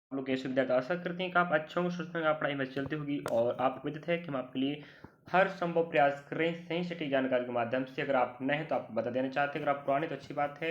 आप लोग कैसे विद्यार्थी, आशा करते हैं कि आप अच्छे होंगे, सुस्त होंगे, आप पढ़ाई में चलती होगी और आपको विदित है कि हम आपके लिए हर संभव प्रयास कर रहे हैं सही सटीक जानकारी के माध्यम से। अगर आप नए हैं तो आपको बता देना चाहते हैं, अगर आप पुराने तो अच्छी बात है।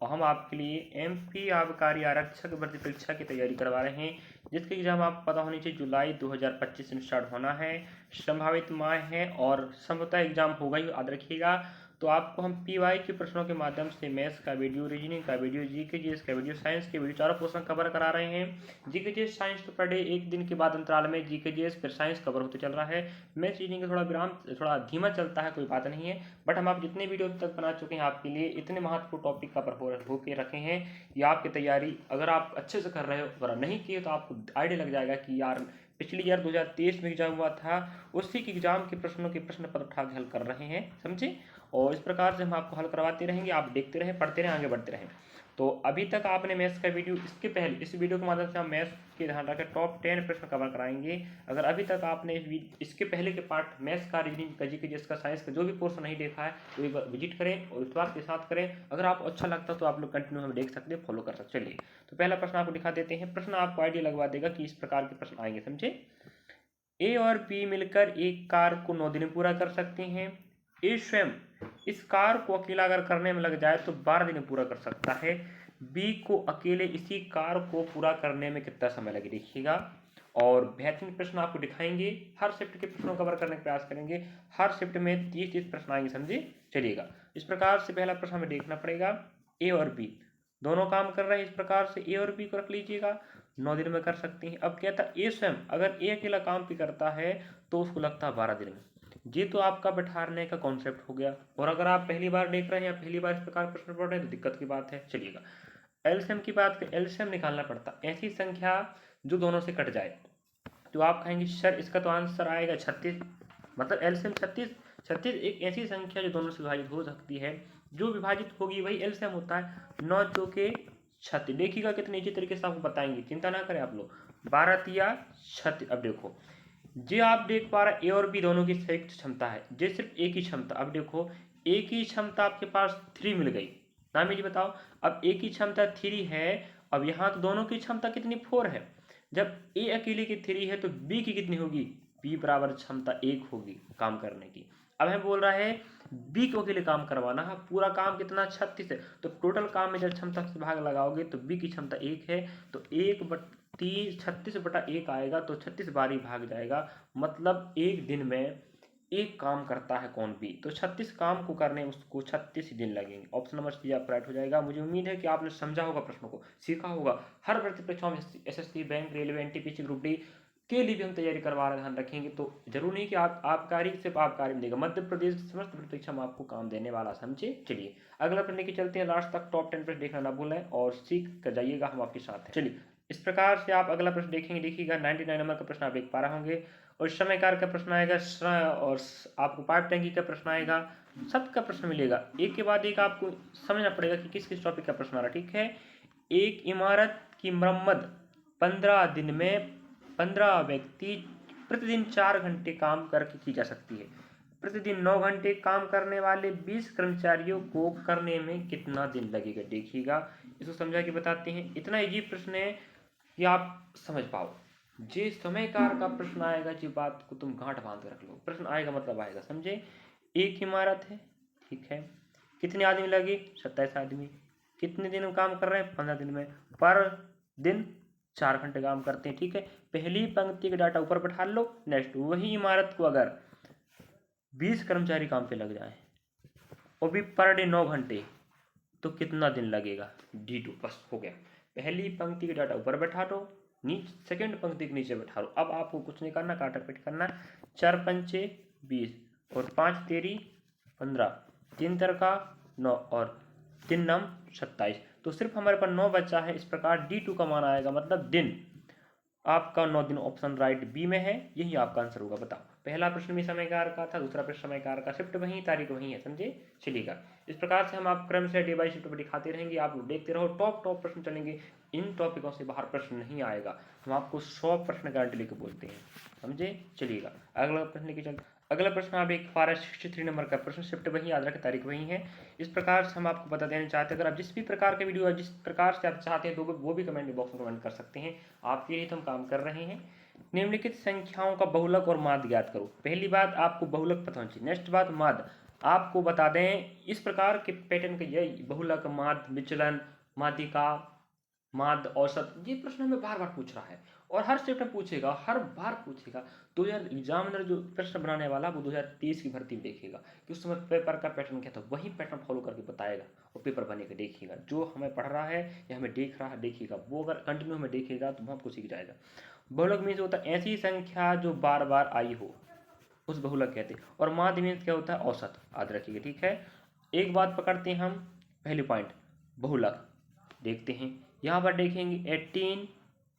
और हम आपके लिए एमपी आबकारी आरक्षक भर्ती परीक्षा की तैयारी करवा रहे हैं, जिसकी एग्जाम आपको पता होनी चाहिए जुलाई 2025 में स्टार्ट होना है। संभावित माह है और संभवतः एग्जाम होगा ही, याद रखिएगा। तो आपको हम पीवाई के प्रश्नों के माध्यम से मैथ्स का वीडियो, रीजनिंग का वीडियो, जीके जीएस का वीडियो, साइंस के वीडियो, चारों पोर्शन कवर करा रहे हैं। जीके जीएस साइंस तो पर डे एक दिन के बाद अंतराल में जीके जीएस फिर साइंस कवर होते चल रहा है। मैथ्स रीजनिंग का थोड़ा विराम, थोड़ा धीमा चलता है, कोई बात नहीं है। बट हम आप जितने वीडियो तक बना चुके हैं आपके लिए, इतने महत्वपूर्ण टॉपिक कवर होके रखे हैं, या आपकी तैयारी अगर आप अच्छे से कर रहे हो, अगर नहीं किए तो आपको आइडिया लग जाएगा कि यार पिछली ईयर 2023 में एग्जाम हुआ था, उसी के एग्जाम के प्रश्नों के प्रश्न पत्र उठा के हल कर रहे हैं, समझे। और इस प्रकार से हम आपको हल करवाते रहेंगे, आप देखते रहें, पढ़ते रहें, आगे बढ़ते रहें। तो अभी तक आपने मैथ्स का वीडियो, इसके पहले इस वीडियो के माध्यम से हम मैथ्स के ध्यान रखें टॉप 10 प्रश्न कवर कराएंगे। अगर अभी तक आपने इसके पहले के पार्ट मैथ्स का, रीजनिंग का, जीके जिसका, साइंस का जो भी पोर्शन नहीं देखा है तो एक बार विजिट करें और विश्वास के साथ करें। अगर आपको अच्छा लगता है तो आप लोग कंटिन्यू हमें देख सकते हैं, फॉलो कर सकते। चलिए तो पहला प्रश्न आपको दिखा देते हैं। प्रश्न आपको आइडिया लगवा देगा कि इस प्रकार के प्रश्न आएंगे, समझे। ए और बी मिलकर एक कार को 9 दिन में पूरा कर सकते हैं। ए स्वयं इस कार को अकेला अगर करने में लग जाए तो 12 दिन में पूरा कर सकता है। बी को अकेले इसी कार को पूरा करने में कितना समय लगे, देखिएगा। और बेहतरीन प्रश्न आपको दिखाएंगे, हर शिफ्ट के प्रश्नों को कवर करने का प्रयास करेंगे। हर शिफ्ट में 30 प्रश्न आएंगे, समझे। चलिएगा इस प्रकार से पहला प्रश्न हमें देखना पड़ेगा। ए और बी दोनों काम कर रहे हैं, इस प्रकार से ए और बी को रख लीजिएगा, 9 दिन में कर सकते हैं। अब कहता है ए स्वयं अगर ए अकेला काम भी करता है तो उसको लगता है 12 दिन में। ये तो आपका बैठाने का कॉन्सेप्ट हो गया। और अगर आप पहली बार देख रहे हैं या पहली बार इस प्रकार प्रश्न पढ़ रहे हैं तो दिक्कत की बात है। चलिएगा एलसीएम की बात करें, एलसीएम निकालना पड़ता है ऐसी संख्या जो दोनों से कट जाए। तो आप कहेंगे सर इसका तो आंसर आएगा 36, मतलब एलसीएम 36। 36 एक ऐसी संख्या जो दोनों से विभाजित हो सकती है, जो विभाजित होगी वही एलसीएम होता है। 9 चौके 36, देखिएगा कितने अच्छी तरीके से आपको बताएंगे, चिंता ना करें आप लोग। 12 तिया 36। अब देखो जे आप देख पा रहे ए और बी दोनों की संयुक्त क्षमता है, जे सिर्फ एक ही क्षमता। अब देखो ए की क्षमता आपके पास 3 मिल गई, नाम जी बताओ। अब ए की क्षमता 3 है, अब यहाँ तो दोनों की क्षमता कितनी 4 है। जब ए अकेले की 3 है तो बी की कितनी होगी, बी बराबर क्षमता 1 होगी काम करने की। अब हम बोल रहा है बी को अकेले काम करवाना है, पूरा काम कितना 36 है, तो टोटल काम में जब क्षमता से भाग लगाओगे तो बी की क्षमता 1 है, तो 36/1 आएगा, तो 36 बार ही भाग जाएगा। मतलब एक दिन में एक काम करता है कौन, बी। तो 36 काम को करने उसको 36 दिन लगेंगे। ऑप्शन नंबर सी आप राइट हो जाएगा। मुझे उम्मीद है कि आपने समझा होगा, प्रश्नों को सीखा होगा। हर भर्ती परीक्षाओं में SSC, bank, railway, NTPC, group D के लिए भी हम तैयारी करवा रहे, ध्यान रखेंगे। तो जरूर नहीं कि आप आबकारी सिर्फ आबकारी में देगा, मध्य प्रदेश की समस्त परीक्षा में आपको काम देने वाला, समझे। चलिए अगला प्रश्न लेके चलते हैं, लास्ट तक टॉप 10 प्रश्न देखना ना भूलें और सीख कर जाइएगा, हम आपके साथ हैं। चलिए इस प्रकार से आप अगला प्रश्न देखेंगे, देखिएगा 99 नंबर का प्रश्न आप देख पा रहे होंगे। और समयकार का प्रश्न आएगा, और आपको पाइप टैंकी का प्रश्न आएगा, सबका प्रश्न मिलेगा एक के बाद एक। आपको समझना पड़ेगा कि किस किस टॉपिक का प्रश्न आ रहा है, ठीक है। एक इमारत की मरम्मत 15 दिन में 15 व्यक्ति प्रतिदिन 4 घंटे काम करके की जा सकती है। प्रतिदिन 9 घंटे काम करने वाले 20 कर्मचारियों को करने में कितना दिन लगेगा, देखिएगा। इसको समझा के बताते हैं। इतना इजी प्रश्न है कि आप समझ पाओ। जे समयकार का प्रश्न आएगा, जी बात को तुम गांठ बांध के रख लो, प्रश्न आएगा मतलब आएगा, समझे। एक इमारत है, ठीक है, कितने आदमी लगे, 27 आदमी। कितने दिन में काम कर रहे हैं, 15 दिन में। पर दिन 4 घंटे काम करते हैं, ठीक है। पहली पंक्ति का डाटा ऊपर बैठा लो। नेक्स्ट, वही इमारत को अगर 20 कर्मचारी काम पे लग जाए और भी पर डे 9 घंटे, तो कितना दिन लगेगा, D2। बस हो गया। पहली पंक्ति का डाटा ऊपर बैठा दो, सेकंड पंक्ति के नीचे बैठा लो। अब आपको कुछ नहीं करना, काटा पीट करना। 4 पंचे 20 और 5 तेरी 15, 3 तरका 9 और 3 नम 27। तो सिर्फ हमारे पास 9 बचा है। इस प्रकार D2 का मान आएगा, मतलब दिन आपका 9 दिन। ऑप्शन राइट बी में है, यही आपका आंसर होगा। बताओ, पहला प्रश्न भी समयकार का था, दूसरा प्रश्न समयकार का, शिफ्ट वही, तारीख वही है, समझे। चलिएगा इस प्रकार से हम आप क्रम से डे बाई शिफ्ट पर दिखाते रहेंगे, आप लोग देखते रहो। टॉप टॉप प्रश्न चलेंगे, इन टॉपिकों से बाहर प्रश्न नहीं आएगा। हम आपको 100% गारंटी लेकर बोलते हैं, समझे। चलिएगा अगला प्रश्न लेके चलते। अगला प्रश्न आप एक पारा 63 नंबर का प्रश्न, शिफ्ट वही, याद रखें तारीख वही है। इस प्रकार से हम आपको बता देना चाहते हैं, अगर आप जिस भी प्रकार के वीडियो जिस प्रकार से आप चाहते हैं तो वो भी कमेंट बॉक्स में कमेंट कर सकते हैं, आपके लिए तो हम काम कर रहे हैं। निम्नलिखित संख्याओं का बहुलक और माध्य ज्ञात करो। पहली बात आपको बहुलक पता होना चाहिए, नेक्स्ट बात माध्य आपको बता दें। इस प्रकार के पैटर्न के यही बहुलक, माध्य, विचलन, माध्यिका, माध्य, औसत, ये प्रश्न हमें बार बार पूछ रहा है और हर स्टेट में पूछेगा, हर बार पूछेगा। 2000 एग्जामिनर जो प्रश्न बनाने वाला वो 2023 की भर्ती में देखेगा कि उस समय पेपर का पैटर्न क्या था, वही पैटर्न फॉलो करके बताएगा और पेपर बनेगा। देखिएगा जो हमें पढ़ रहा है या हमें देख रहा है, देखिएगा वो अगर कंटिन्यू हमें देखेगा तो बहुत कुछ सीख जाएगा। बहुलक मीन्स होता है ऐसी संख्या जो बार बार आई हो, उस बहुलक कहते हैं। और माध्य मीन्स क्या होता है, औसत, याद रखिएगा। ठीक है, एक बात पकड़ते हैं हम, पहले पॉइंट बहुलक देखते हैं। यहाँ पर देखेंगे 18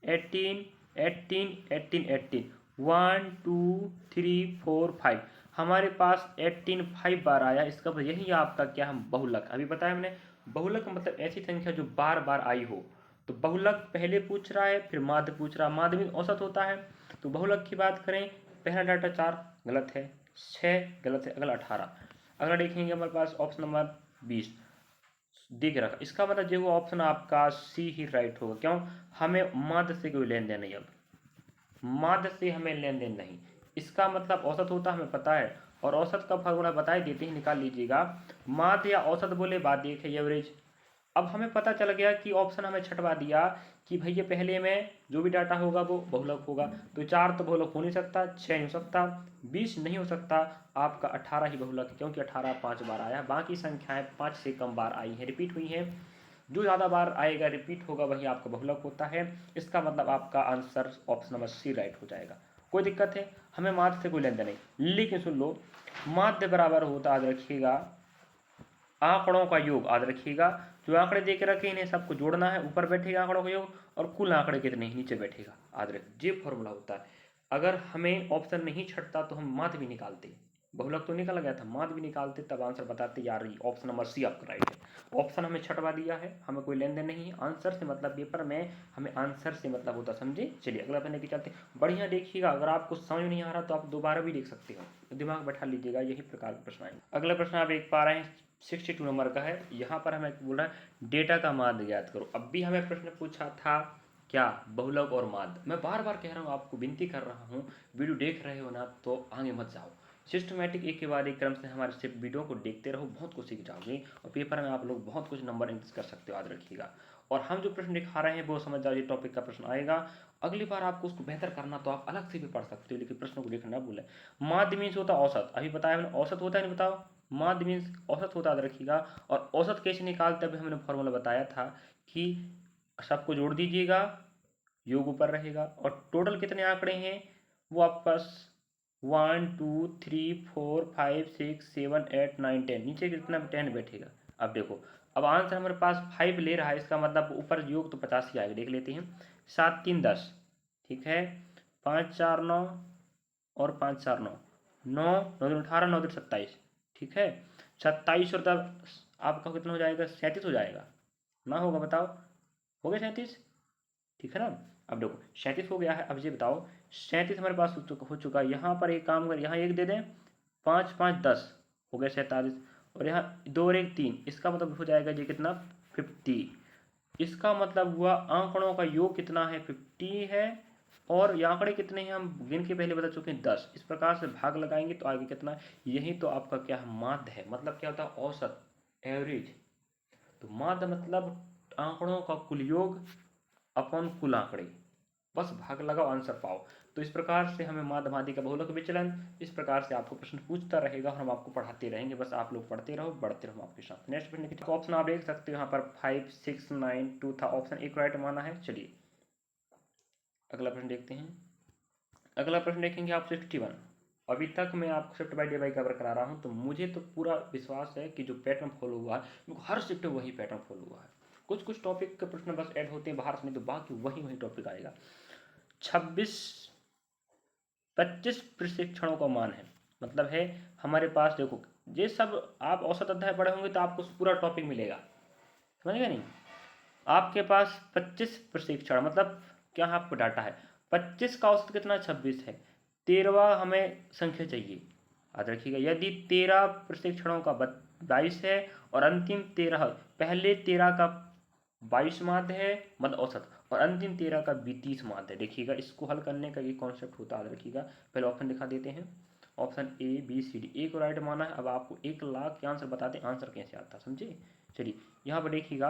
18 18 18 18 1 2 3 4 5, हमारे पास 18 5 बार आया। इसका मतलब यही आपका क्या, हम बहुलक अभी बताया हमने। बहुलक का मतलब ऐसी संख्या जो बार बार आई हो। तो बहुलक पहले पूछ रहा है, फिर माध्य पूछ रहा है। माध्य में औसत होता है। तो बहुलक की बात करें, पहला डाटा 4 गलत है, 6 गलत है, अगला 18। अगला देखेंगे हमारे पास ऑप्शन नंबर 20 दिख रखा, इसका मतलब जो वो ऑप्शन आपका सी ही राइट होगा। क्यों, हमें माध्य से कोई लेन देन नहीं, अब माध्य से हमें लेन देन नहीं। इसका मतलब औसत होता हमें पता है, और औसत का फार्मूला बता ही देते हैं, निकाल लीजिएगा। माध्य या औसत बोले बात एक है, एवरेज। अब हमें पता चल गया कि ऑप्शन हमें छटवा दिया कि भैया पहले में जो भी डाटा होगा वो बहुलक होगा। तो 4 तो बहुलक हो नहीं सकता, 6 नहीं हो सकता, 20 नहीं हो सकता, आपका 18 ही बहुलक है, क्योंकि 18 5 बार आया। बाकी संख्याएं 5 से कम बार आई हैं, रिपीट हुई हैं। जो ज़्यादा बार आएगा, रिपीट होगा, वही आपका बहुलक होता है। इसका मतलब आपका answer option number C right हो जाएगा। कोई दिक्कत है, हमें माध्य से कोई लेन देन नहीं। लेकिन सुन लो, माध्य बराबर होता, याद रखिएगा, आंकड़ों का योग। याद रखिएगा, जो आंकड़े दे के रखे इन्हें सबको जोड़ना है, ऊपर बैठेगा आंकड़ों का योग, और कुल आंकड़े कितने हैं नीचे बैठेगा। याद रखिए, ये फॉर्मूला होता है। अगर हमें ऑप्शन नहीं छटता तो हम माध्य भी निकालते, बहुलक तो निकल गया था, माध्य भी निकालते, तब आंसर बताते यार ये ऑप्शन नंबर सी आपका राइट है। ऑप्शन हमें छटवा दिया है, हमें कोई लेन देन नहीं है। आंसर से मतलब पेपर में हमें आंसर से मतलब होता, समझे। चलिए अगला पढ़ने की चलते, बढ़िया देखिएगा। अगर आपको समझ नहीं आ रहा तो आप दोबारा भी देख सकते हो, दिमाग बैठा लीजिएगा, यही प्रकार के प्रश्न आएंगे। अगला प्रश्न आप देख पा रहे हैं 62 नंबर का है। यहाँ पर हमें बोल रहा है डेटा का माध्य ज्ञात करो। अब भी हमें प्रश्न पूछा था क्या, बहुलक और माध्य। मैं बार बार कह रहा हूँ, आपको विनती कर रहा हूँ, वीडियो देख रहे हो ना तो आगे मत जाओ, सिस्टमेटिक एक के बाद एक क्रम से हमारे सिर्फ वीडियो को देखते रहो, बहुत कुछ सीख जाओगे और पेपर में आप लोग बहुत कुछ नंबर इंक्रीज कर सकते हो, याद रखिएगा। और हम जो प्रश्न दिखा रहे हैं वो समझ जाओ, ये टॉपिक का प्रश्न आएगा। अगली बार आपको उसको बेहतर करना तो आप अलग से भी पढ़ सकते हो, लेकिन प्रश्नों को देखना ना भूलें। माध्य मीन्स होता औसत, अभी बताया मैंने, औसत होता है, नहीं बताओ। माध्य मीन्स औसत होता, याद रखिएगा। और औसत कैसे निकालते, अभी हमने फॉर्मूला बताया था कि सबको जोड़ दीजिएगा, योग ऊपर रहेगा, और टोटल कितने आंकड़े हैं वो आपके पास 1 2 3 4 5 6 7 8 9 10, नीचे कितना 10 बैठेगा। अब देखो, अब आंसर हमारे पास 5 ले रहा है, इसका मतलब ऊपर योग तो 50 ही आएगा, देख लेते हैं। 7 3 10, ठीक है, 5 4 9 और 5 4 9, 9 9 2 18, 9 2 27, ठीक है। 27 और तब आपका कितना हो जाएगा, 37 हो जाएगा ना, होगा बताओ, हो गया 37, ठीक है ना। अब देखो 37 हो गया है। अब ये बताओ 37 हमारे पास हो चुका है। यहाँ पर एक काम कर, यहाँ एक दे दें, 5 5 10 हो गया 47, और यहाँ 2 और 1 3, इसका मतलब हो जाएगा ये कितना, 50। इसका मतलब हुआ आंकड़ों का योग कितना है, 50 है, और ये आंकड़े कितने हैं हम गिन के पहले बता चुके हैं, 10। इस प्रकार से भाग लगाएंगे तो आगे कितना है, यही तो आपका क्या है, माध्य है। मतलब क्या होता है, औसत, एवरेज। तो माध्य मतलब आंकड़ों का कुल योग अपन कुल आंकड़े, बस भाग लगाओ, आंसर पाओ। तो इस प्रकार से हमें माध्य माध्य का बहुलक विचलन, इस प्रकार से आपको प्रश्न पूछता रहेगा और हम आपको पढ़ाते रहेंगे। बस आप लोग पढ़ते रहो, बढ़ते रहो आपके साथ। नेक्स्ट प्रश्न की ऑप्शन आप देख सकते हो यहाँ पर 5 6 9 2 था, ऑप्शन एक राइट माना है। चलिए अगला प्रश्न देखते हैं। अगला प्रश्न देखेंगे आप 61। अभी तक मैं आपको शिफ्ट बाय डिवाइड कवर करा रहा हूँ, तो मुझे तो पूरा विश्वास है कि जो पैटर्न फॉलो हुआ है हर शिफ्ट में वही पैटर्न फॉलो हुआ है। कुछ कुछ टॉपिक के प्रश्न बस ऐड होते हैं बाहर से, नहीं तो बाकी वही टॉपिक आएगा। 25 प्रशिक्षणों का मान है, मतलब है हमारे पास, देखो ये सब आप औसत अध्याय पढ़े होंगे तो आपको पूरा टॉपिक मिलेगा, समझ गए नहीं। आपके पास 25 प्रशिक्षण मतलब क्या आपको डाटा है, 25 का औसत कितना, 26 है। 13वां हमें संख्या चाहिए, याद रखिएगा। यदि 13 प्रशिक्षणों का 22 है और अंतिम 13, पहले 13 का 22 माध्य है मध्य औसत, और अंतिम 13 का 30 माध्य है। देखिएगा इसको हल करने का ये कॉन्सेप्ट होता है, याद रखिएगा। पहले ऑप्शन दिखा देते हैं, option A B C D, A को राइट माना है। अब आपको 1 लाख के आंसर बताते हैं आंसर कैसे आता है, समझे। चलिए यहाँ पर देखिएगा,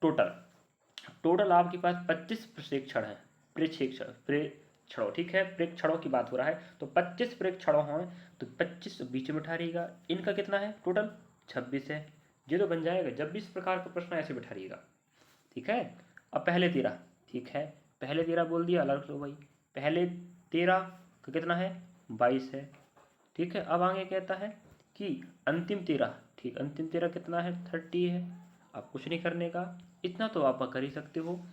टोटल आपके पास 25 प्रशिक्षण है, प्रेक्षणों, ठीक है, प्रेक्षणों की बात हो रहा है। तो 25 प्रेक्षणों हैं, तो 25 बीच में बैठाइएगा। इनका कितना है टोटल, 26 है। ये तो बन जाएगा। जब भी इस प्रकार का प्रश्न ऐसे बैठाइएगा, ठीक है। अब पहले 13, ठीक है, पहले 13 बोल दिया, अलग लो भाई। पहले 13 का कितना है, 22 है, ठीक है। अब आगे कहता है कि अंतिम 13, ठीक, अंतिम 13 कितना है, 30 है। अब कुछ नहीं करने का, इतना तो आप कर ही सकते हो।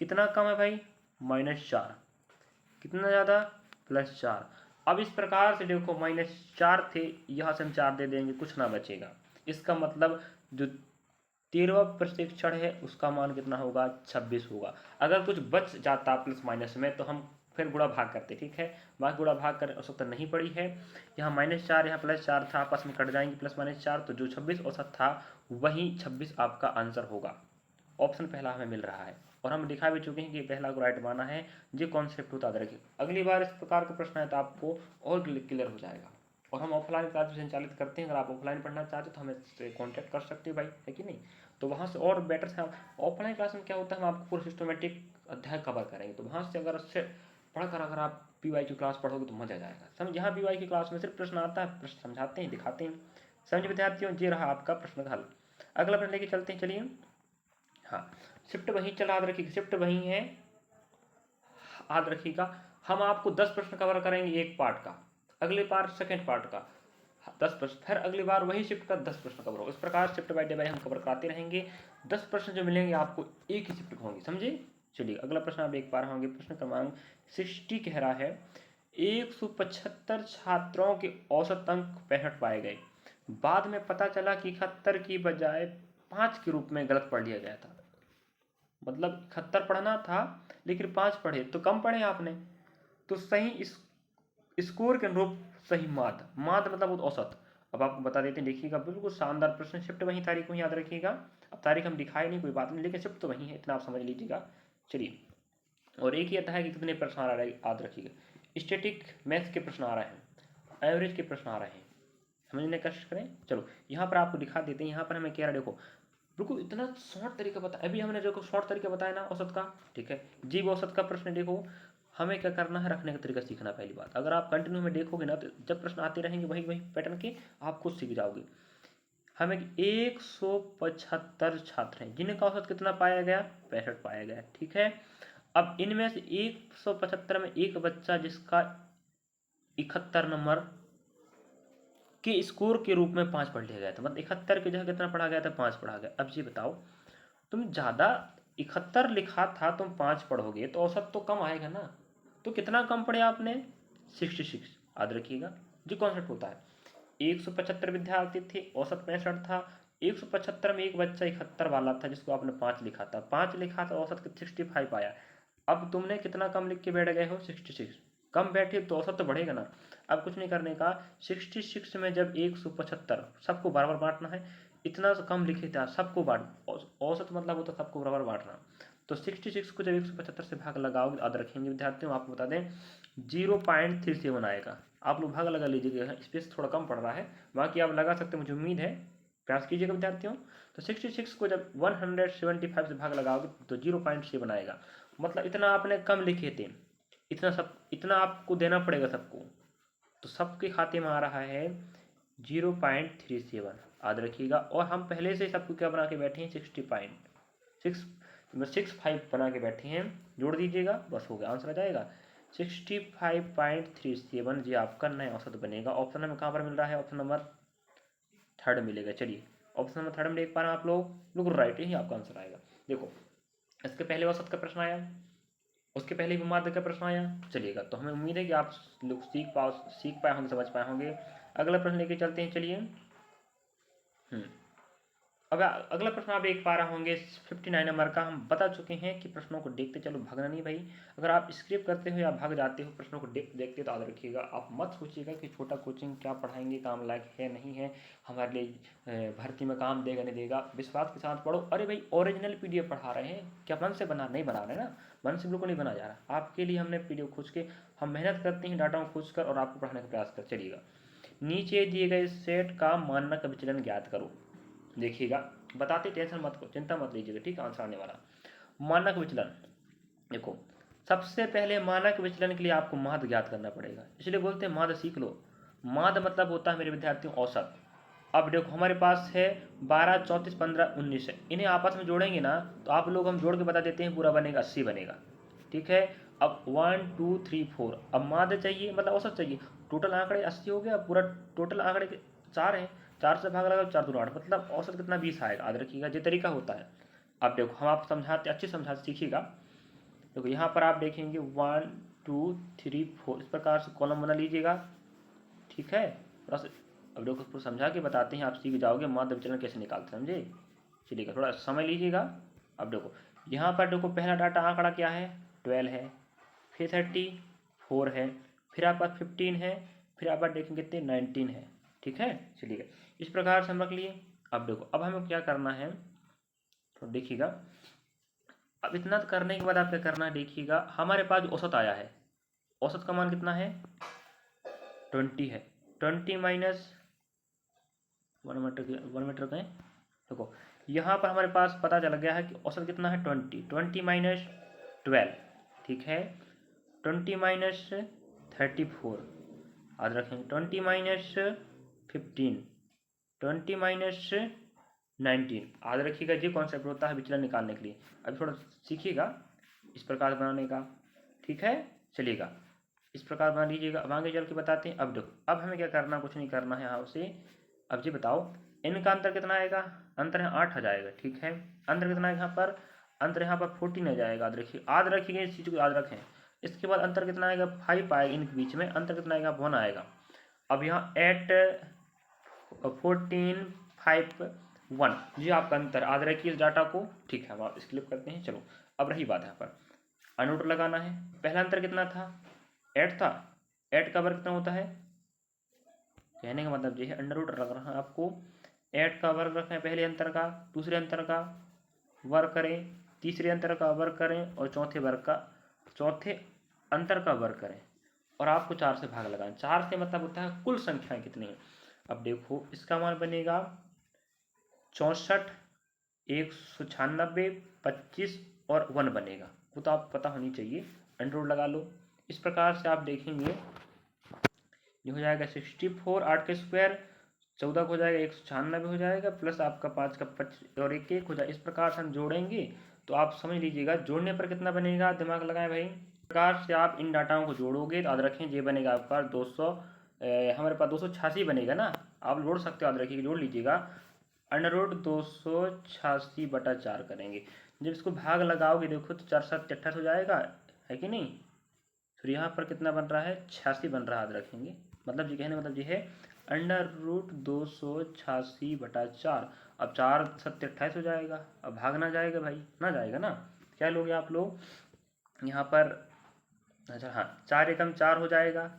कितना कम है भाई, -4, कितना ज़्यादा, +4। अब इस प्रकार से देखो, -4 थे, यहाँ से हम 4 दे देंगे, कुछ ना बचेगा। इसका मतलब जो 13वां प्रशिक्षण है उसका मान कितना होगा, 26 होगा। अगर कुछ बच जाता प्लस माइनस में तो हम फिर गुणा भाग करते, ठीक है। बाकी गुणा भाग करने आवश्यकता नहीं पड़ी है। यहाँ -4, यहाँ +4 था, आपस में कट जाएंगे +-4, तो जो 26 औसत था वही 26 आपका आंसर होगा। ऑप्शन पहला हमें मिल रहा है, और हम दिखा भी चुके हैं कि पहला को राइट माना है। ये कॉन्सेप्ट होता है। रखिए अगली बार इस प्रकार का प्रश्न है तो आपको और क्लियर हो जाएगा। और हम ऑफलाइन क्लास भी संचालित करते हैं, अगर आप ऑफलाइन पढ़ना चाहते हो तो हमें कॉन्टैक्ट कर सकते हो भाई, है कि नहीं। तो वहाँ से और बेटर से ऑफलाइन क्लास में क्या होता है, हम आपको पूरा सिस्टमेटिक अध्याय कवर करेंगे। तो वहाँ से अगर उससे पढ़कर अगर आप पीवाई की क्लास पढ़ोगे तो मजा आ जाएगा। समझ, यहाँ पीवाई की क्लास में सिर्फ प्रश्न आता है, प्रश्न समझाते हैं, दिखाते हैं। समझ विद्यार्थियों, ये रहा आपका प्रश्न का हल। अगला प्रश्न लेके चलते हैं, चलिए। हाँ, शिफ्ट वही चला, याद रखिएगा, शिफ्ट वही है, याद रखिएगा। हम आपको 10 प्रश्न कवर करेंगे एक पार्ट का, अगले बार सेकेंड पार्ट का 10 प्रश्न, फिर अगली बार वही शिफ्ट का 10 प्रश्न कवर होगा। इस प्रकार शिफ्ट बाय डे बाय हम कवर कराते रहेंगे। 10 प्रश्न जो मिलेंगे आपको एक ही शिफ्ट होंगे, समझे। चलिए अगला प्रश्न आप देख पा रहे होंगे, प्रश्न क्रमांक 60 कह रहा है 175 छात्रों के औसत अंक 65 पाए गए। बाद में पता चला कि 71 की बजाय 5 के रूप में गलत पढ़ लिया गया था। मतलब 71 पढ़ना था लेकिन 5 पढ़े, तो कम पढ़े आपने। तो सही इस स्कोर के अनुरूप सही माध्य, माध्य मतलब वो औसत। अब आपको बता देते हैं, देखिएगा बिल्कुल शानदार प्रश्न। शिफ्ट वही, तारीख को याद रखिएगा। अब तारीख हम दिखाए नहीं, कोई बात नहीं, लेकिन शिफ्ट तो वही है, इतना आप समझ लीजिएगा। चलिए, और एक ही आता है कि कितने प्रश्न आ रहे हैं, याद रखिएगा। स्टैटिक मैथ्स के प्रश्न आ रहे हैं, एवरेज के प्रश्न आ रहे हैं, समझने का कोशिश करें। चलो यहाँ पर आपको दिखा देते हैं। यहाँ पर हमें कह रहा है, देखो बिल्कुल इतना शॉर्ट तरीका बता, अभी हमने देखो शॉर्ट तरीका बताया ना औसत का, ठीक है। जीव औसत का प्रश्न देखो, हमें क्या करना है, रखने का तरीका सीखना पहली बात। अगर आप कंटिन्यू में देखोगे ना तो जब प्रश्न आते रहेंगे वही वही पैटर्न के, आप खुद सीख जाओगे। हमें 175 छात्र हैं जिनका औसत कितना पाया गया, 65 पाया गया, ठीक है। अब इनमें से 175 में एक बच्चा जिसका 71 नंबर के स्कोर के रूप में 5 पढ़ लिया गया था, मतलब 71 की जगह कितना पढ़ा गया था, 5 पढ़ा गया। अब ये बताओ, तुम ज़्यादा 71 लिखा था, तुम 5 पढ़ोगे तो औसत तो कम आएगा ना। तो कितना कम पढ़े आपने, 66, याद रखिएगा। जो कॉन्सेप्ट होता है, 175 विद्यार्थी थे, औसत 65 था। 175 में एक बच्चा 71 वाला था जिसको आपने 5 लिखा था, 5 लिखा था, औसत 65 आया। अब तुमने कितना कम लिख के बैठ गए हो, 66। कम बैठे तो औसत तो बढ़ेगा ना। अब कुछ नहीं करने का, 66 में जब 175 सबको बराबर बांटना है, इतना तो कम लिखे थे, सबको बांट, औसत मतलब वो तो सबको बराबर बांटना। तो 66 को जब 175 से भाग लगाओगे, याद रखेंगे विद्यार्थियों, आपको बता दें 0.37 आएगा। आप लोग भाग लगा लीजिएगा, स्पेस थोड़ा कम पड़ रहा है, बाकी आप लगा सकते हैं, मुझे उम्मीद है, प्रयास कीजिएगा विद्यार्थियों। तो 66 को जब 175 से भाग लगाओगे तो 0.7 आएगा। मतलब इतना आपने कम लिखे थे, इतना आपको देना पड़ेगा सबको। तो सबके खाते में आ रहा है 0.37, याद रखिएगा। और हम पहले से सबको क्या बना के बैठे हैं, 65 बना के बैठे हैं, जोड़ दीजिएगा, बस हो गया, आंसर आ जाएगा 65.37। जी आपका नया औसत बनेगा। ऑप्शन हमें कहाँ पर मिल रहा है, ऑप्शन नंबर 3 मिलेगा। चलिए ऑप्शन नंबर 3 में देख पा रहे हैं आप लोग, बिल्कुल राइट, यही आपका आंसर आएगा। देखो इसके पहले औसत का प्रश्न आया, उसके पहले भी माध्य का प्रश्न आया। चलिएगा, तो हमें उम्मीद है कि आप लोग सीख पाए होंगे, समझ पाए होंगे। अगला प्रश्न लेके चलते हैं, चलिए। अब अगला प्रश्न आप देख पा रहे होंगे 59 नंबर का। हम बता चुके हैं कि प्रश्नों को देखते चलो, भागना नहीं भाई। अगर आप स्किप करते हो या भाग जाते हो प्रश्नों को देखते तो याद रखिएगा। आप मत सोचिएगा कि छोटा कोचिंग क्या पढ़ाएंगे, काम लायक है नहीं है, हमारे लिए भर्ती में काम देगा नहीं देगा। विश्वास के साथ पढ़ो। अरे भाई ओरिजिनल पीडीएफ पढ़ा रहे हैं, क्या मन से नहीं बना रहे ना, मन से बिल्कुल नहीं बना जा रहा। आपके लिए हमने पीडीएफ खोज के, हम मेहनत करते हैं डाटा को खोज कर और आपको पढ़ाने का प्रयास कर। चलिएगा, नीचे दिए गए सेट का मानक विचलन ज्ञात करो। देखिएगा, बताते टेंशन मत करो, चिंता मत लीजिएगा, ठीक है। आंसर आने वाला मानक विचलन। देखो, सबसे पहले मानक विचलन के लिए आपको माध्य ज्ञात करना पड़ेगा, इसलिए बोलते हैं माध्य सीख लो। माध्य मतलब होता है मेरे विद्यार्थियों औसत। अब देखो हमारे पास है 12, 34, 15, 19 है। इन्हें आपस में जोड़ेंगे ना तो आप लोग, हम जोड़ के बता देते हैं, पूरा बनेगा 80 बनेगा, ठीक है। अब 1, 2, 3, 4, अब माध्य चाहिए मतलब औसत चाहिए। टोटल आंकड़े 80 हो गया, पूरा टोटल आंकड़े 4 हैं, 4 से भाग लगा 4 2 8, मतलब औसत कितना 20 आएगा। याद रखिएगा, ये तरीका होता है। अब देखो हम आप समझाते, अच्छे समझाते सीखिएगा। देखो यहाँ पर आप देखेंगे 1, 2, 3, 4, इस प्रकार से कॉलम बना लीजिएगा, ठीक है। थोड़ा सा अब देखो पूरा समझा के बताते हैं, आप सीख जाओगे माध्य विचलन कैसे निकालते हैं, समझे। चलिएगा, थोड़ा समय लीजिएगा। अब देखो यहाँ पर देखो पहला डाटा आंकड़ा क्या है, 12 है, फिर 34 है, फिर आपका 15 है, फिर आप देखेंगे कितने 19 है, ठीक है। चलिएगा, इस प्रकार से हम रख लिए। अब देखो अब हमें क्या करना है, तो देखिएगा, अब इतना करने के बाद आप क्या करना है, देखिएगा हमारे पास औसत आया है। औसत का मान कितना है, 20 है। 20 माइनस 1 मीटर कहें, देखो यहाँ पर हमारे पास पता चल गया है कि औसत कितना है 20। 20 माइनस 12, ठीक है। 20 माइनस 34, याद रखेंगे। 20 माइनस 15, 20 माइनस 19, याद रखिएगा। ये कॉन्सेप्ट होता है विचलन निकालने के लिए। अब थोड़ा सीखिएगा इस प्रकार बनाने का, ठीक है। चलिएगा, इस प्रकार बना लीजिएगा। अब आगे चल के बताते हैं। अब देखो अब हमें क्या करना, कुछ नहीं करना है यहाँ से। अब जी बताओ इनका अंतर कितना आएगा, अंतर है 8 आ जाएगा, ठीक है। अंतर कितना है यहाँ पर, अंतर यहाँ पर 14 आ जाएगा। याद रखिएगा, इस चीज़ को याद रखें। इसके बाद अंतर कितना आएगा, 5 आएगा, इनके बीच में अंतर कितना आएगा, 1 आएगा। अब यहाँ 8, 14, 5, 1, ये आपका अंतर। याद रखिए इस डाटा को, ठीक है। हम आप स्किप करते हैं। चलो अब रही बात यहाँ पर अंडर लगाना है। पहला अंतर कितना था, 8 था। 8 का वर्ग कितना होता है, कहने का मतलब ये है अंडर रूट रख रहा है आपको। 8 का वर्ग रखें पहले अंतर का, दूसरे अंतर का वर्ग करें, तीसरे अंतर का वर्ग करें और चौथे अंतर का वर्ग करें और आपको 4 से भाग लगाएं। 4 से मतलब होता है कुल संख्याएं कितनी है। अब देखो इसका मान बनेगा 64, 196, 25 और 1 बनेगा। वो तो आपको पता होनी चाहिए, अंडर रूट लगा लो। इस प्रकार से आप देखेंगे ये हो जाएगा 64, 8 के स्क्वायर 14 को हो जाएगा, 196 हो जाएगा, प्लस आपका 5 का 25 और 1 हो जाएगा। इस प्रकार से हम जोड़ेंगे तो आप समझ लीजिएगा जोड़ने पर कितना बनेगा, दिमाग लगाएं भाई। इस प्रकार से आप इन डाटाओं को जोड़ोगे तो याद रखें ये बनेगा आपका 200, हमारे पास 286 बनेगा ना। आप जोड़ सकते हो, याद रखिए जोड़ लीजिएगा। अंडर रूट 286/4 करेंगे। जब इसको भाग लगाओगे देखो तो 4 7 28 हो जाएगा, है कि नहीं। फिर यहाँ पर कितना बन रहा है, 86 बन रहा है, याद रखेंगे। मतलब ये कहने मतलब ये है अंडर रूट 286/4। अब 4 7 28 हो जाएगा। अब भाग ना जाएगा भाई, ना जाएगा ना। क्या लोगे आप लोग यहाँ पर, अच्छा हाँ, 4 एकम 4 हो जाएगा,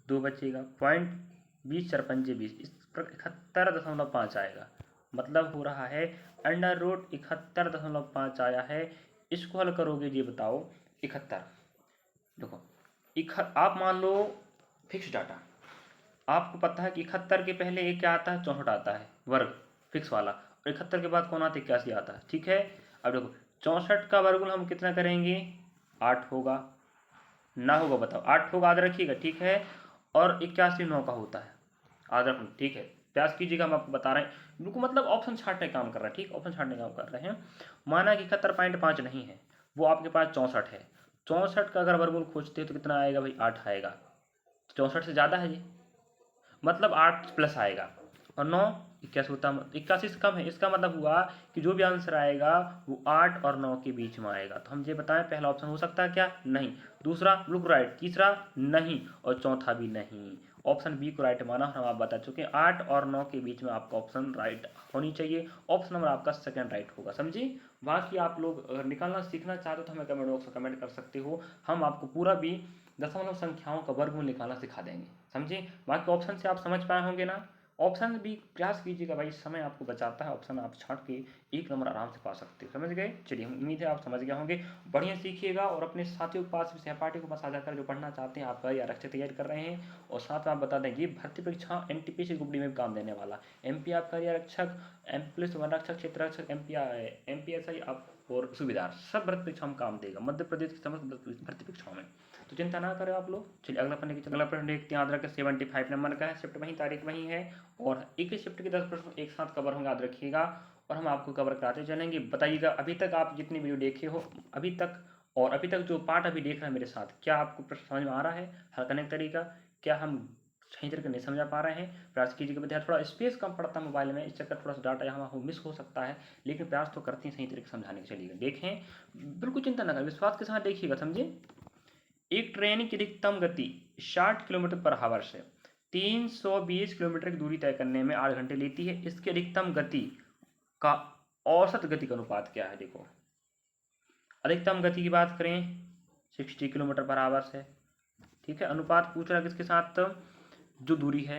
2 बचेगा, पॉइंट 20 4 पंजे 20, इस पर 71.5 आएगा। मतलब हो रहा है अंडर रूट 71.5 आया है। इसको हल करोगे जी बताओ 71, देखो आप मान लो फिक्स डाटा, आपको पता है कि 71 के पहले एक क्या आता है, 64 आता है वर्ग फिक्स वाला, और 71 के बाद कौन आता है, 81 आता है, ठीक है। अब देखो 64 का वर्गमूल हम कितना करेंगे, 8 होगा, ना होगा बताओ, 8 होगा, याद रखिएगा, ठीक है। और 81 9 का होता है, याद रखना, ठीक है। प्रयास कीजिएगा, हम आपको बता रहे हैं बिल्कुल, मतलब ऑप्शन छांटने काम कर रहा है, ठीक, ऑप्शन छांटने काम कर रहे हैं। माना कि 71.5 नहीं है, वो आपके पास 64 है। 64 का अगर वर्गमूल खोजते हैं तो कितना आएगा भाई, 8 आएगा। 64 से ज़्यादा है ये, मतलब 8 प्लस आएगा। और 9 81 होता है, 81 से कम है, इसका मतलब हुआ कि जो भी आंसर आएगा वो 8 और 9 के बीच में आएगा। तो हम ये बताएं पहला ऑप्शन हो सकता है क्या, नहीं। दूसरा बिल्कुल राइट, तीसरा नहीं, और चौथा भी नहीं। ऑप्शन बी को राइट माना, हम आप बता चुके हैं 8 और 9 के बीच में आपका ऑप्शन राइट होनी चाहिए, ऑप्शन नंबर आपका सेकंड राइट होगा, समझे। बाकी आप लोग निकालना सीखना चाहते हो तो हमें कमेंट बॉक्स में कमेंट कर सकते हो, हम आपको पूरा भी दशमलव संख्याओं का वर्गमूल निकालना सिखा देंगे, समझे। बाकी ऑप्शन से आप समझ पाए होंगे ना, ऑप्शन भी प्रयास कीजिएगा भाई, समय आपको बचाता है, ऑप्शन आप छांट के 1 नंबर आराम से पा सकते हो, समझ गए। चलिए उम्मीद है आप समझ गए होंगे, बढ़िया सीखिएगा और अपने साथियों के पास, सहपाठियों के पास साझा कर, जो पढ़ना चाहते हैं, आपका आरक्षक तैयारी कर रहे हैं। और साथ में आप बता दें ये भर्ती परीक्षा एनटीपीसी ग्रुप डी में भी काम देने वाला, एमपी आपका आरक्षक, एम पुलिस वन रक्षक, क्षेत्र रक्षक, एमपीएसआई आप और सुविधार सब भर्ती परीक्षा में काम देगा, मध्य प्रदेश की समस्त भर्ती परीक्षाओं में, तो चिंता ना करें आप लोग। चलिए अगला प्रश्न देखते हैं, याद रखें 75 नंबर का है, शिफ्ट वहीं, तारीख वहीं है, और एक ही शिफ्ट के 10 प्रश्न एक साथ कवर होंगे, याद रखिएगा, और हम आपको कवर कराते चलेंगे। बताइएगा अभी तक आप जितनी वीडियो देखे हो अभी तक, और अभी तक जो पार्ट अभी देख रहे हैं मेरे साथ, क्या आपको प्रश्न समझ में आ रहा है, हल करने का तरीका, क्या हम सही तरीके नहीं समझा पा रहे हैं। प्रयास कीजिएगा विद्यार्थी, थोड़ा स्पेस कम पड़ता है मोबाइल में, इस चक्कर थोड़ा सा डाटा यहाँ वहाँ मिस हो सकता है, लेकिन प्रयास तो करते हैं सही तरीके से समझाने के। चलिएगा देखें, बिल्कुल चिंता ना करें, विश्वास के साथ देखिएगा, समझे। एक ट्रेन की अधिकतम गति 60 किलोमीटर पर आवर से 320 किलोमीटर की दूरी तय करने में 8 घंटे लेती है, इसकी अधिकतम गति का औसत गति का अनुपात क्या है। देखो अधिकतम गति की बात करें 60 किलोमीटर पर आवर से, ठीक है, अनुपात पूछ रहा है किसके साथ, जो दूरी है,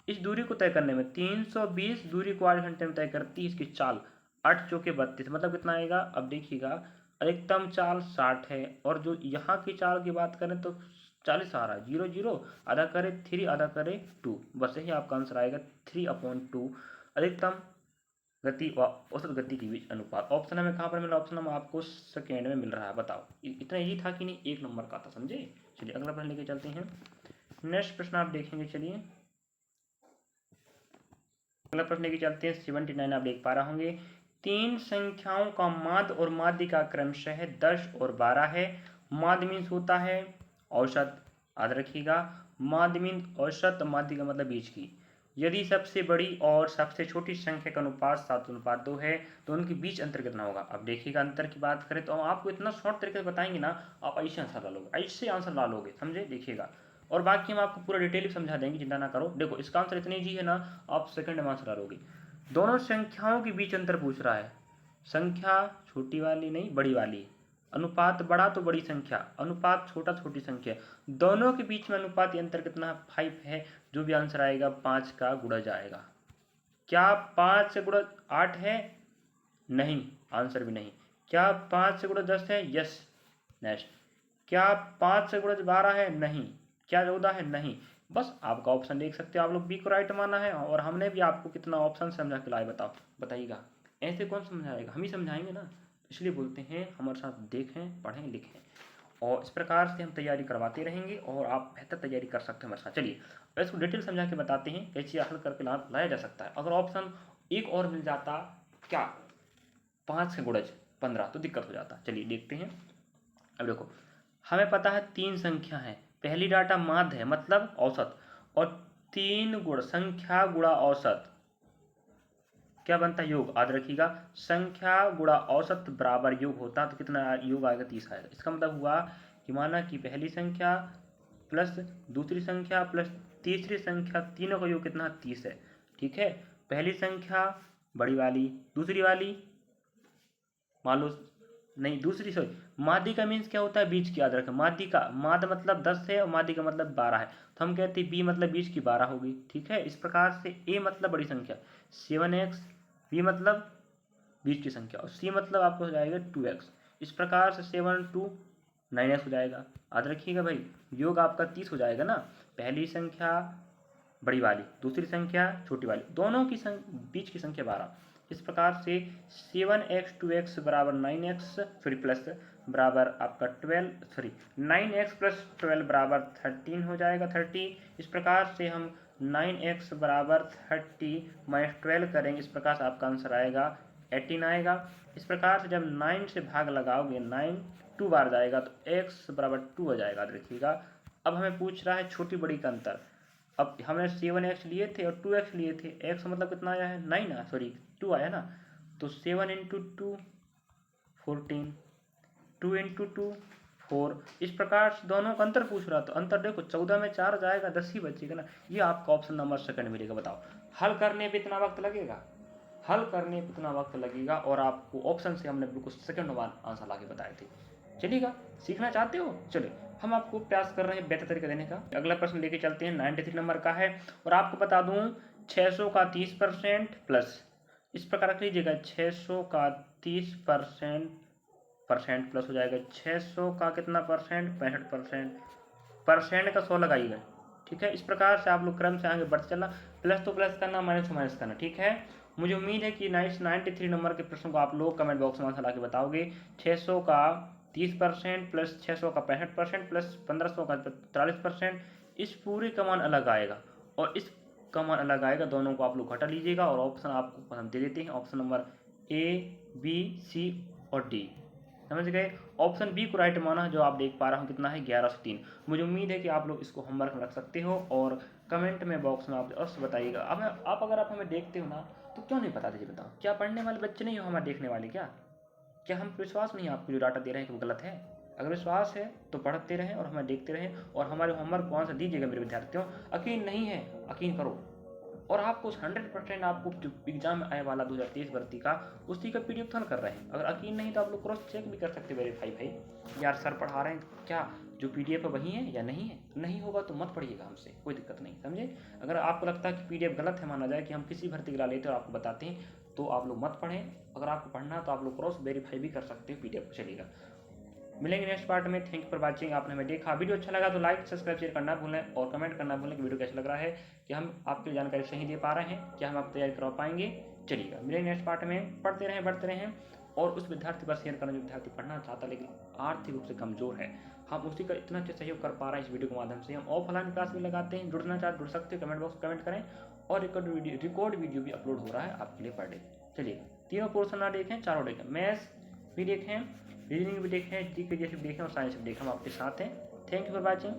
इस दूरी को तय करने में 320 दूरी को 8 घंटे में तय करती है, इसकी चाल 8 चौके 32, मतलब कितना आएगा, अब देखिएगा अधिकतम चाल 60 है, और जो यहाँ की चाल की बात करें तो 40 आ रहा है, 0 0 आधा करे 3 आधा करे 2, बस यही आपका आंसर आएगा 3/2 अधिकतम गति व औसत गति के बीच अनुपात। ऑप्शन हमें कहाँ पर मिला, ऑप्शन हम आपको सेकेंड में मिल रहा है, बताओ इतना ही था कि नहीं, 1 नंबर का था, समझे। चलिए अगला प्रश्न लेके चलते हैं, नेक्स्ट प्रश्न आप देखेंगे, चलिए अगला प्रश्न लेके चलते हैं 79 आप देख पा रहे होंगे, 3 संख्याओं का माध्य और माध्य का क्रमशः 10 और 12 है, माध्य मीन्स होता है औसत, याद रखिएगा, माध्य मीन्स औसत, माध्य का मतलब बीच की, यदि सबसे बड़ी और सबसे छोटी संख्या का अनुपात 7:2 है तो उनके बीच अंतर कितना होगा। अब देखिएगा अंतर की बात करें तो हम आपको इतना शॉर्ट तरीके से बताएंगे ना, आप ऐसे आंसर डालोगे, ऐसे आंसर डालोगे, समझे, देखिएगा, और बाकी हम आपको पूरा डिटेल समझा देंगे, चिंता ना करो। देखो इसका आंसर इतनी जी है ना, आप सेकंड में आंसर डालोगे। दोनों संख्याओं के बीच अंतर पूछ रहा है, संख्या छोटी वाली नहीं बड़ी वाली, अनुपात बड़ा तो बड़ी संख्या, अनुपात छोटा छोटी संख्या, दोनों के बीच में अनुपात अंतर कितना है, 5 है, जो भी आंसर आएगा 5 का गुणा जाएगा। क्या 5 से गुणा 8 है, नहीं, आंसर भी नहीं। क्या 5 से गुणा 10 है, यस, नेक्स्ट। क्या 5 से गुणा 12 है, नहीं। क्या 14 है, नहीं। बस आपका ऑप्शन देख सकते हो, आप लोग बी को राइट माना है, और हमने भी आपको कितना ऑप्शन समझा के लाए, बताओ, बताइएगा, ऐसे कौन समझाएगा, हम ही समझाएंगे ना, इसलिए बोलते हैं हमारे साथ देखें, पढ़ें, लिखें, और इस प्रकार से हम तैयारी करवाते रहेंगे और आप बेहतर तैयारी कर सकते हैं हमारे साथ। चलिए इसको डिटेल समझा के बताते हैं कैसे हल करके लाया जा सकता है। अगर ऑप्शन एक और मिल जाता, क्या 5 से गुणज 15, तो दिक्कत हो जाता। चलिए देखते हैं। अब देखो हमें पता है 3 संख्या है, पहली डाटा माध्य है मतलब औसत, और 3 गुण संख्या गुणा औसत क्या बनता है, योग, याद रखिएगा, संख्या गुणा औसत बराबर योग होता, तो कितना योग आएगा, 30 आएगा। इसका मतलब हुआ कि माना कि पहली संख्या प्लस दूसरी संख्या प्लस तीसरी संख्या, तीनों का योग कितना, 30 है, ठीक है। पहली संख्या बड़ी वाली, दूसरी वाली मान लो, नहीं दूसरी, सॉरी, माध्य का मीन्स क्या होता है, बीच की, याद रखें, माध्य का, माध्य मतलब 10 है और माध्य का मतलब 12 है, तो हम कहते हैं बी मतलब बीच की 12 होगी, ठीक है। इस प्रकार से ए मतलब बड़ी संख्या 7x, बी मतलब बीच की संख्या, और सी मतलब आपको हो जाएगा 2x, इस प्रकार से 7 2 9x हो जाएगा, याद रखिएगा भाई, योग आपका 30 हो जाएगा ना, पहली संख्या बड़ी वाली, दूसरी संख्या छोटी वाली, दोनों की बीच की संख्या 12, इस प्रकार से 7x 2x बराबर 9x, सॉरी प्लस बराबर आपका 12, सॉरी 9x प्लस 12 बराबर 13 हो जाएगा, 30। इस प्रकार से हम 9x बराबर 30 माइनस 12 करेंगे, इस प्रकार से आपका आंसर आएगा 18 आएगा। इस प्रकार से जब 9 से भाग लगाओगे, 9 2 बार जाएगा तो x बराबर 2 हो जाएगा, देखिएगा। अब हमें पूछ रहा है छोटी बड़ी का अंतर, अब हमने 7x लिए थे और 2x लिए थे, x मतलब कितना आया है 9, सॉरी 2 आया ना, तो 7 × 2 14, 2 × 2 4। इस प्रकार से दोनों का अंतर पूछ रहा, तो अंतर देखो 14 में 4 जाएगा, 10 ही बचेगा ना। ये आपका ऑप्शन नंबर सेकंड मिलेगा। बताओ हल करने पे इतना वक्त लगेगा, हल करने पे इतना वक्त लगेगा, और आपको ऑप्शन से हमने बिल्कुल सेकंड वाला आंसर ला के बताए थे। चलिएगा, सीखना चाहते हो? चलिए हम आपको प्रयास कर रहे हैं बेहतर तरीका देने का। अगला प्रश्न लेके चलते हैं, 93 नंबर का है, और आपको बता दूं 600 का 30% प्लस, इस प्रकार रख लीजिएगा, 600 का 30% प्लस हो जाएगा 600 का कितना परसेंट, 65%, परसेंट का 100 लगाइएगा। ठीक है, इस प्रकार से आप लोग क्रम से आगे बढ़ते चलना, प्लस तो प्लस करना, माइनस तो माइनस करना। ठीक है, मुझे उम्मीद है कि 93 नंबर के प्रश्न को आप लोग कमेंट बॉक्स में आंसर ला के बताओगे। 600 का 30% प्लस 600 का 65% प्लस 1500 का 43%, इस पूरे का मान अलग आएगा, और इस का मान अलग आएगा, दोनों को आप लोग घटा लीजिएगा, और ऑप्शन आपको हम दे देते हैं, option number A, B, C और D। समझ गए? ऑप्शन बी को राइट माना, जो आप देख पा रहा हूँ कितना है, 1103। मुझे उम्मीद है कि आप लोग इसको होमवर्क में रख सकते हो, और कमेंट में बॉक्स में आप अवश्य बताइएगा। अब आप अगर आप हमें देखते हो ना, तो क्यों नहीं बताते जी? बताओ, क्या पढ़ने वाले बच्चे नहीं हो हमारे देखने वाले? क्या हम विश्वास नहीं है आपको जो डाटा दे रहे हैं कि वो गलत है? अगर विश्वास है तो पढ़ते रहें और हमें देखते रहें, और हमारे होमवर्क को आंसर दीजिएगा मेरे विद्यार्थियों। यकीन नहीं है, यकीन करो, और आपको 100% आपको जो एग्जाम में आने वाला 2023 भर्ती का, उसी का PDF हल कर रहे हैं। अगर यकीन नहीं तो आप लोग क्रॉस चेक भी कर सकते हैं, वेरीफाई भाई यार सर पढ़ा रहे हैं क्या, जो PDF है वही है या नहीं है। नहीं होगा तो मत पढ़िएगा हमसे, कोई दिक्कत नहीं, समझे? अगर आपको लगता है कि PDF गलत है, माना जाए कि हम किसी भर्ती गिरा लेते हैं और आपको बताते हैं, तो आप लोग मत पढ़ें। अगर आपको पढ़ना तो आप लोग क्रॉस वेरीफाई भी कर सकते हो PDF को। चलेगा, मिलेंगे नेक्स्ट पार्ट में। Thank you for watching. आपने हमें देखा, वीडियो अच्छा लगा तो लाइक सब्सक्राइब शेयर करना भूलें, और कमेंट करना भूलें कि वीडियो कैसा लग रहा है, कि हम आपके लिए जानकारी सही दे पा रहे हैं, क्या हम आप तैयारी करवा पाएंगे। चलिएगा, मिलेंगे नेक्स्ट पार्ट में। पढ़ते रहें, बढ़ते रहें, और उस विद्यार्थी पर शेयर करना जो विद्यार्थी पढ़ना चाहता लेकिन आर्थिक रूप से कमजोर है, हम उसी का इतना अच्छा सहयोग कर पा रहे हैं इस वीडियो के माध्यम से। हम ऑफलाइन क्लास भी लगाते हैं, जुड़ना चाहते जुड़ सकते हो, कमेंट बॉक्स कमेंट करें, और रिकॉर्ड वीडियो भी अपलोड हो रहा है आपके लिए पर डे। चलिए, तीनों पोर्सन ना देखें, चारों देखें, मैथ्स भी देखें, रीजनिंग भी देखें, जीके जैसे भी देखें, और साइंस भी देखें, हम आपके साथ हैं। Thank you for watching.